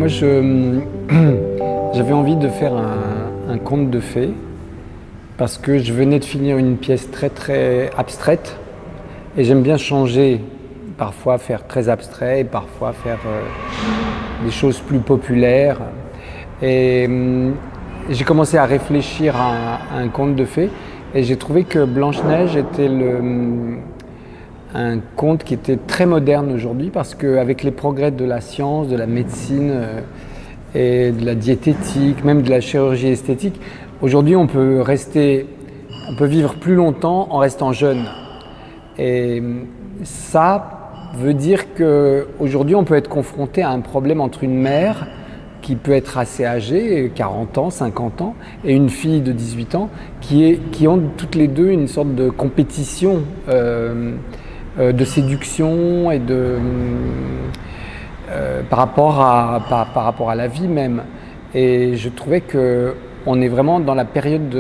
Moi, j'avais envie de faire un conte de fées parce que je venais de finir une pièce très très abstraite et j'aime bien changer, parfois faire très abstrait et parfois faire des choses plus populaires. Et j'ai commencé à réfléchir à un conte de fées et j'ai trouvé que Blanche-Neige était un conte qui était très moderne aujourd'hui parce qu'avec les progrès de la science, de la médecine et de la diététique, même de la chirurgie esthétique, aujourd'hui on peut vivre plus longtemps en restant jeune. Et ça veut dire qu'aujourd'hui on peut être confronté à un problème entre une mère qui peut être assez âgée, 40 ans, 50 ans, et une fille de 18 ans, qui ont toutes les deux une sorte de compétition de séduction et par rapport à la vie même. Et je trouvais qu'on est vraiment dans la période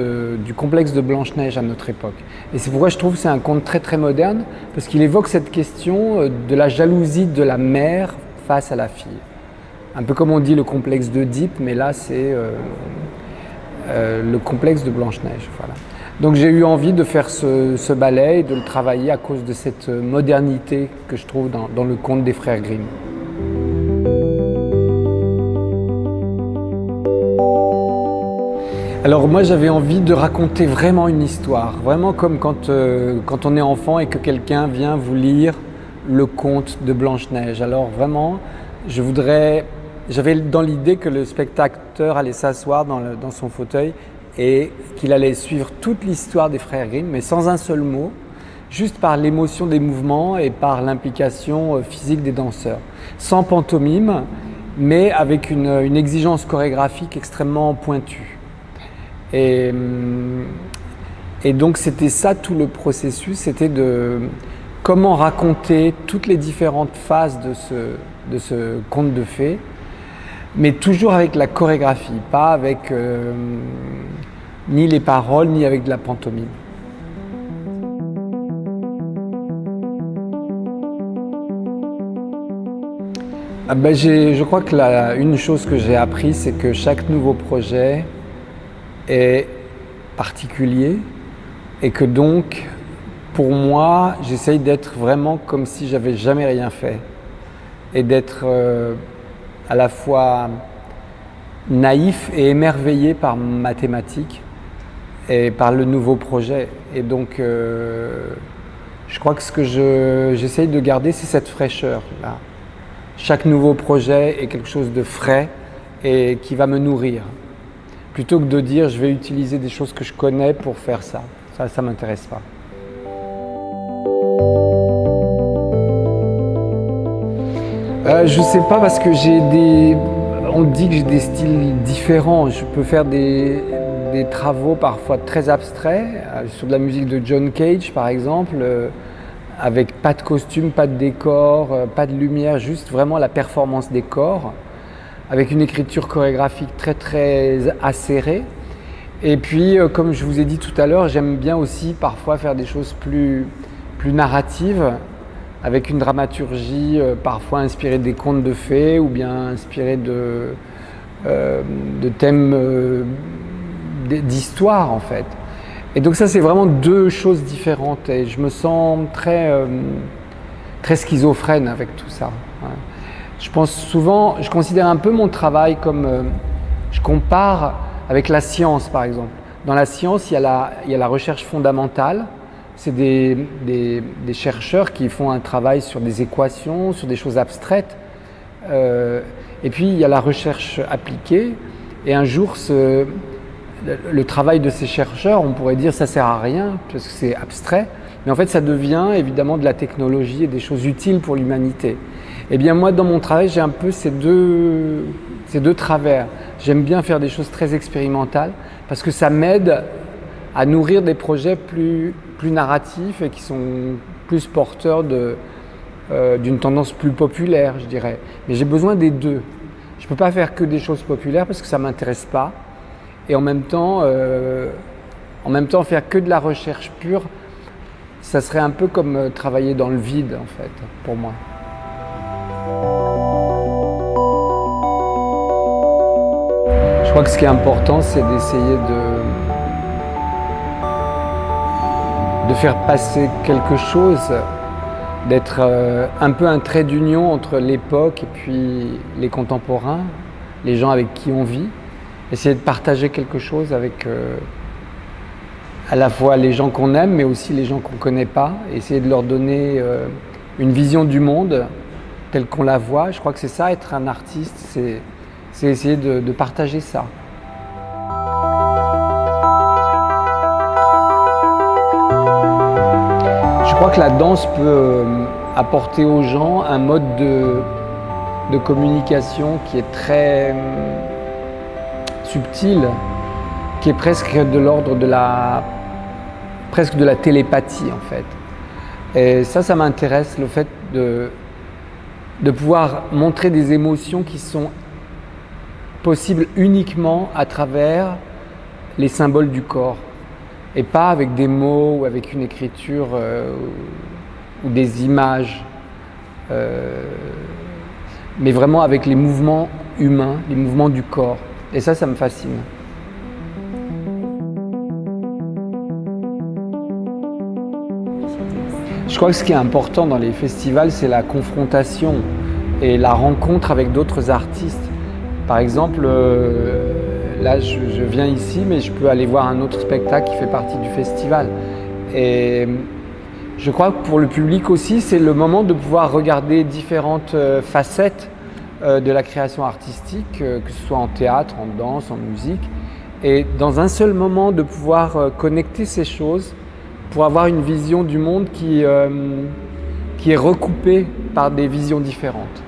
du complexe de Blanche-Neige à notre époque. Et c'est pourquoi je trouve que c'est un conte très très moderne, parce qu'il évoque cette question de la jalousie de la mère face à la fille. Un peu comme on dit le complexe d'Oedipe, mais là c'est le complexe de Blanche-Neige. Voilà. Donc j'ai eu envie de faire ce ballet et de le travailler à cause de cette modernité que je trouve dans le conte des frères Grimm. Alors moi j'avais envie de raconter vraiment une histoire, vraiment comme quand on est enfant et que quelqu'un vient vous lire le conte de Blanche-Neige. Alors vraiment, j'avais dans l'idée que le spectateur allait s'asseoir dans son fauteuil et qu'il allait suivre toute l'histoire des frères Grimm, mais sans un seul mot, juste par l'émotion des mouvements et par l'implication physique des danseurs. Sans pantomime, mais avec une exigence chorégraphique extrêmement pointue. Et donc c'était ça tout le processus, c'était de comment raconter toutes les différentes phases de ce conte de fées, mais toujours avec la chorégraphie, pas avec ni les paroles, ni avec de la pantomime. Je crois que une chose que j'ai appris, c'est que chaque nouveau projet est particulier et que donc, pour moi, j'essaye d'être vraiment comme si j'avais jamais rien fait et d'être à la fois naïf et émerveillé par ma thématique et par le nouveau projet. Et donc, je crois que ce que j'essaye de garder, c'est cette fraîcheur-là. Chaque nouveau projet est quelque chose de frais et qui va me nourrir. Plutôt que de dire je vais utiliser des choses que je connais pour faire ça. Ça ne m'intéresse pas. Je sais pas parce que on dit que j'ai des styles différents. Je peux faire des travaux parfois très abstraits, sur de la musique de John Cage par exemple, avec pas de costume, pas de décor, pas de lumière, juste vraiment la performance des corps, avec une écriture chorégraphique très très acérée. Et puis, comme je vous ai dit tout à l'heure, j'aime bien aussi parfois faire des choses plus narratives, avec une dramaturgie parfois inspirée des contes de fées ou bien inspirée de thèmes d'histoire en fait. Et donc ça c'est vraiment deux choses différentes et je me sens très schizophrène avec tout ça. Je pense souvent, je considère un peu mon travail comme, je compare avec la science par exemple. Dans la science, il y a la recherche fondamentale. C'est des chercheurs qui font un travail sur des équations, sur des choses abstraites. Et puis il y a la recherche appliquée. Et un jour, le travail de ces chercheurs, on pourrait dire ça sert à rien parce que c'est abstrait. Mais en fait, ça devient évidemment de la technologie et des choses utiles pour l'humanité. Eh bien moi, dans mon travail, j'ai un peu ces deux travers. J'aime bien faire des choses très expérimentales parce que ça m'aide à nourrir des projets plus narratifs et qui sont plus porteurs d'une tendance plus populaire, je dirais. Mais j'ai besoin des deux. Je ne peux pas faire que des choses populaires parce que ça ne m'intéresse pas. Et en même temps, faire que de la recherche pure, ça serait un peu comme travailler dans le vide, en fait, pour moi. crois que ce qui est important, c'est d'essayer de faire passer quelque chose, d'être un peu un trait d'union entre l'époque et puis les contemporains, les gens avec qui on vit. Essayer de partager quelque chose avec à la fois les gens qu'on aime, mais aussi les gens qu'on ne connaît pas. Essayer de leur donner une vision du monde telle qu'on la voit. Je crois que c'est ça, être un artiste, c'est essayer de partager ça. Je crois que la danse peut apporter aux gens un mode de communication qui est très subtil, qui est presque de l'ordre de la télépathie en fait. Et ça m'intéresse, le fait de pouvoir montrer des émotions qui sont possibles uniquement à travers les symboles du corps et pas avec des mots ou avec une écriture ou des images, mais vraiment avec les mouvements humains, les mouvements du corps. Et ça me fascine. Je crois que ce qui est important dans les festivals, c'est la confrontation et la rencontre avec d'autres artistes. Par exemple, là je viens ici, mais je peux aller voir un autre spectacle qui fait partie du festival. Et je crois que pour le public aussi, c'est le moment de pouvoir regarder différentes facettes de la création artistique, que ce soit en théâtre, en danse, en musique. Et dans un seul moment, de pouvoir connecter ces choses pour avoir une vision du monde qui est recoupée par des visions différentes.